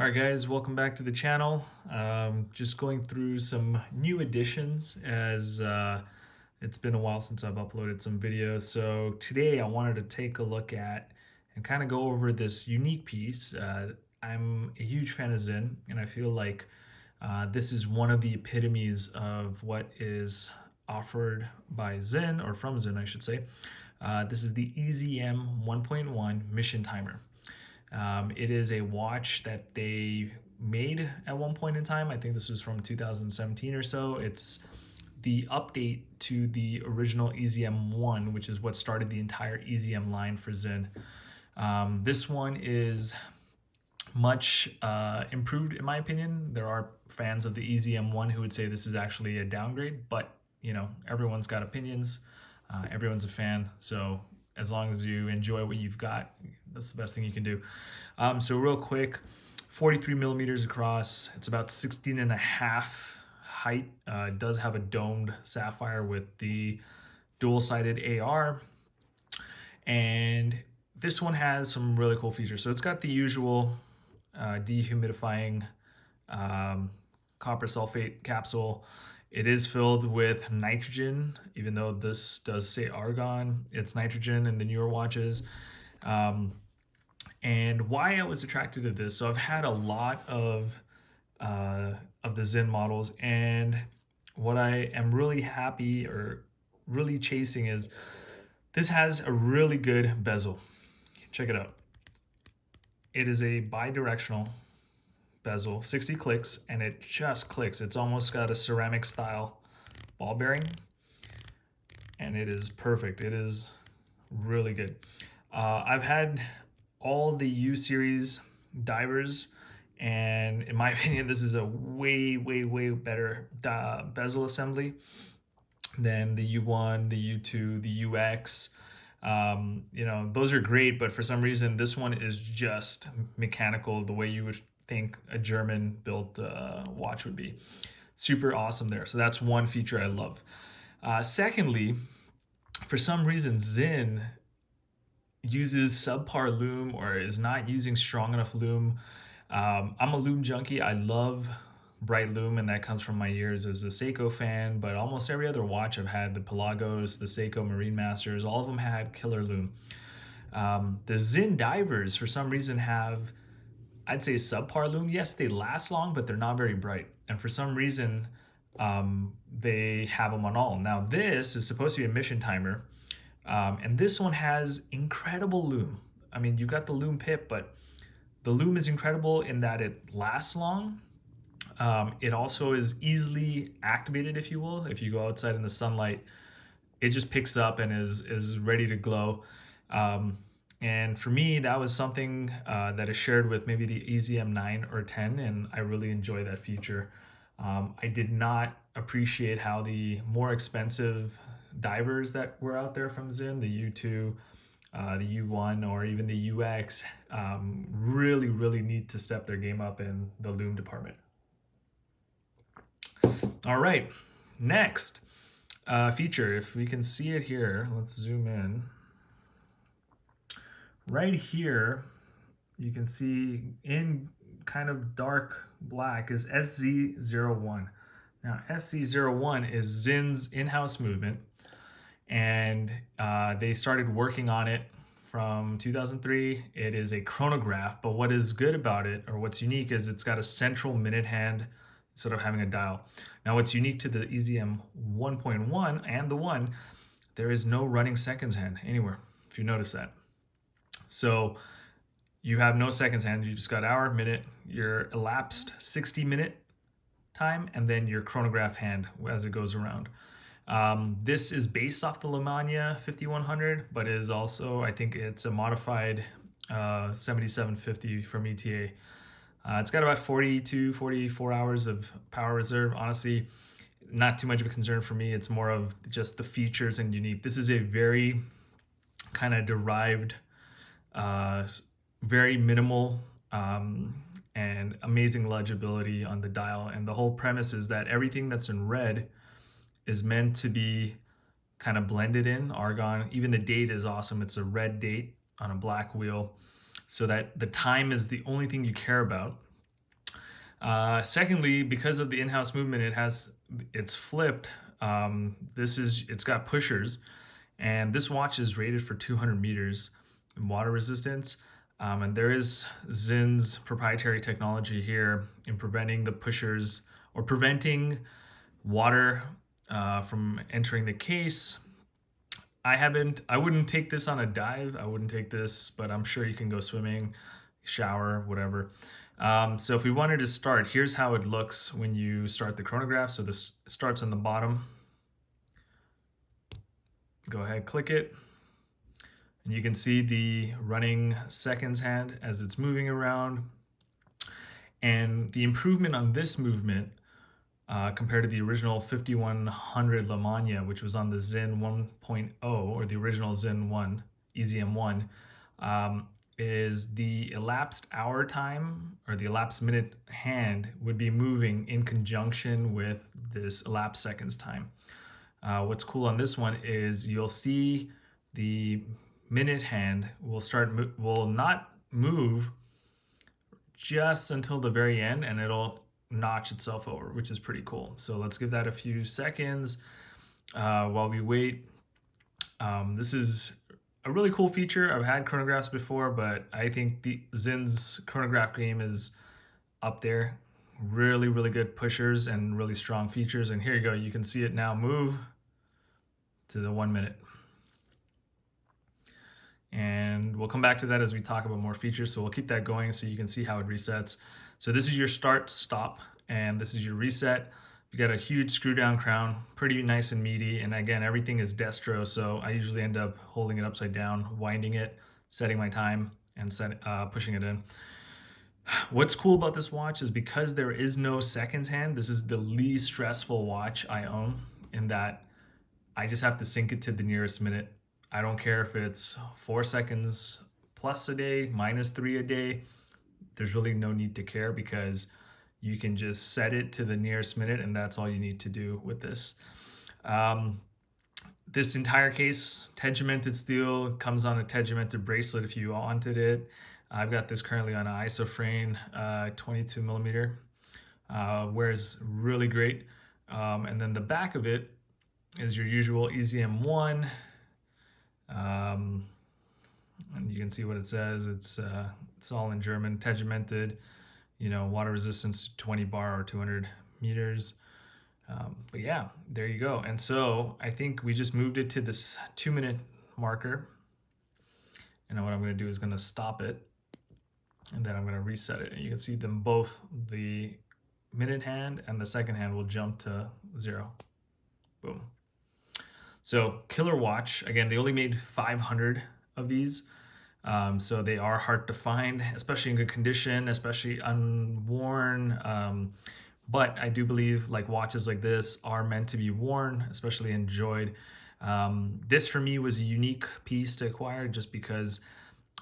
All right, guys, welcome back to the channel. Just going through some new additions as it's been a while since I've uploaded some videos. So today I wanted to take a look at and kind of go over this unique piece. I'm a huge fan of Zinn, and I feel like this is one of the epitomes of what is offered by Zinn, or from Zinn, I should say. This is the EZM 1.1 mission timer. It is a watch that they made at one point in time. I think this was from 2017 or so. It's the update to the original EZM1, which is what started the entire EZM line for Zinn. This one is much improved, in my opinion. There are fans of the EZM1 who would say this is actually a downgrade, but you know, everyone's got opinions. Everyone's a fan, so as long as you enjoy what you've got, that's the best thing you can do. So real quick, 43 millimeters across. It's about 16 and a half height. It does have a domed sapphire with the dual-sided AR. And this one has some really cool features. So it's got the usual dehumidifying copper sulfate capsule. It is filled with nitrogen, even though this does say argon. It's nitrogen in the newer watches. And why I was attracted to this, so I've had a lot of the Zinn models, and what I am really happy or really chasing is this has a really good bezel. Check it out. It is a bi-directional bezel, 60 clicks, and it just clicks. It's almost got a ceramic style ball bearing, and it is perfect. It is really good. I've had all the U series divers, and in my opinion, this is a way better bezel assembly than the U1, the U2, the UX. You know, those are great, but for some reason, this one is just mechanical, the way you would think a German built watch would be. Super awesome there. So that's one feature I love. Secondly, for some reason, Zinn uses subpar lume or is not using strong enough lume. I'm a lume junkie. I love bright lume, and that comes from my years as a Seiko fan, but almost every other watch I've had, the Pelagos, the Seiko Marine Masters, all of them had killer lume. The Zinn divers, for some reason, have, I'd say, subpar lume. Yes, they last long, but they're not very bright. And for some reason, they have them on all. Now, this is supposed to be a mission timer, and this one has incredible lume. I mean, you've got the lume pip, but the lume is incredible in that it lasts long. It also is easily activated, if you will. If you go outside in the sunlight, it just picks up and is ready to glow. And for me, that was something that is shared with maybe the EZM 9 or 10, and I really enjoy that feature. I did not appreciate how the more expensive divers that were out there from Zinn, the U2, the U1, or even the UX, really need to step their game up in the lume department. All right, next feature, if we can see it here, let's zoom in. Right here, you can see in kind of dark black is SZ01. Now, SZ01 is Zinn's in-house movement, and they started working on it from 2003. It is a chronograph, but what is good about it, or what's unique, is it's got a central minute hand instead of having a dial. Now, what's unique to the EZM 1.1 and the 1, there is no running seconds hand anywhere, if you notice that. So you have no seconds hand, you just got hour, minute, your elapsed 60-minute time, and then your chronograph hand as it goes around. This is based off the Lemania 5100, but is also, I think it's a modified 7750 from ETA. It's got about 44 hours of power reserve. Honestly, not too much of a concern for me. It's more of just the features and unique. This is a very kind of derived, very minimal and amazing legibility on the dial. And the whole premise is that everything that's in red is meant to be kind of blended in argon. Even the date is awesome. It's a red date on a black wheel, so that the time is the only thing you care about. Secondly, because of the in-house movement, it's flipped. It's got pushers, and this watch is rated for 200 meters in water resistance. And there is Zinn's proprietary technology here in preventing the pushers, or preventing water from entering the case. I wouldn't take this on a dive. I wouldn't take this, but I'm sure you can go swimming, shower, whatever. So if we wanted to start, here's how it looks when you start the chronograph. So this starts on the bottom. Go ahead, click it. And you can see the running seconds hand as it's moving around. And the improvement on this movement compared to the original 5100 Lamagna, which was on the Sinn 1.0, or the original Sinn 1, EZM 1, is the elapsed hour time, or the elapsed minute hand would be moving in conjunction with this elapsed seconds time. What's cool on this one is you'll see the minute hand will not move just until the very end, and it'll notch itself over, which is pretty cool. So let's give that a few seconds while we wait. This is a really cool feature. I've had chronographs before, but I think the Zinn's chronograph game is up there. Really, really good pushers and really strong features. And here you go. You can see it now move to the 1 minute. And we'll come back to that as we talk about more features. So we'll keep that going so you can see how it resets. So this is your start, stop, and this is your reset. You got a huge screw down crown, pretty nice and meaty. And again, everything is destro. So I usually end up holding it upside down, winding it, setting my time, and pushing it in. What's cool about this watch is because there is no seconds hand, this is the least stressful watch I own, in that I just have to sync it to the nearest minute. I don't care if it's 4 seconds plus a day, -3 a day. There's really no need to care, because you can just set it to the nearest minute, and that's all you need to do with this. This entire case, tegimented steel, comes on a tegimented bracelet if you wanted it. I've got this currently on an isofrane 22 millimeter, wears really great. And then the back of it is your usual EZM 1. And you can see what it says. It's all in German, tegimented, water resistance 20 bar or 200 meters. But yeah, there you go. And so I think we just moved it to this 2 minute marker. And what I'm going to do is going to stop it, and then I'm going to reset it. And you can see them both, the minute hand and the second hand, will jump to 0. Boom. So killer watch. Again, they only made 500 of these. So they are hard to find, especially in good condition, especially unworn. But I do believe watches like this are meant to be worn, especially enjoyed. This for me was a unique piece to acquire, just because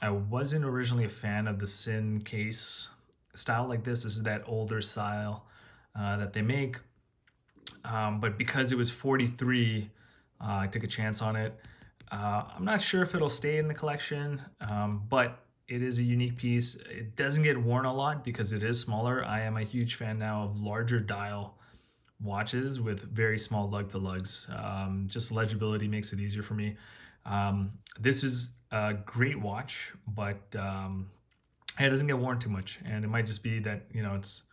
I wasn't originally a fan of the Sinn case style like this. This is that older style that they make. But because it was 43, I took a chance on it. I'm not sure if it'll stay in the collection, but it is a unique piece. It doesn't get worn a lot because it is smaller. I am a huge fan now of larger dial watches with very small lug to lugs. Just legibility makes it easier for me. This is a great watch, but it doesn't get worn too much. And it might just be that, it's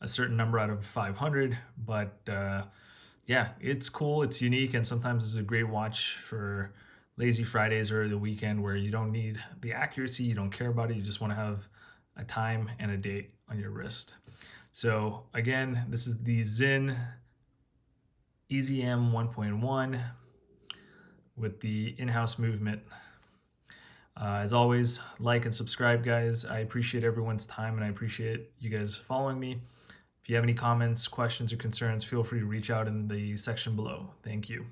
a certain number out of 500, but yeah, it's cool, it's unique, and sometimes it's a great watch for lazy Fridays or the weekend where you don't need the accuracy, you don't care about it, you just want to have a time and a date on your wrist. So again, this is the Sinn EZM 1.1 with the in-house movement. As always, like and subscribe, guys. I appreciate everyone's time, and I appreciate you guys following me. If you have any comments, questions, or concerns, feel free to reach out in the section below. Thank you.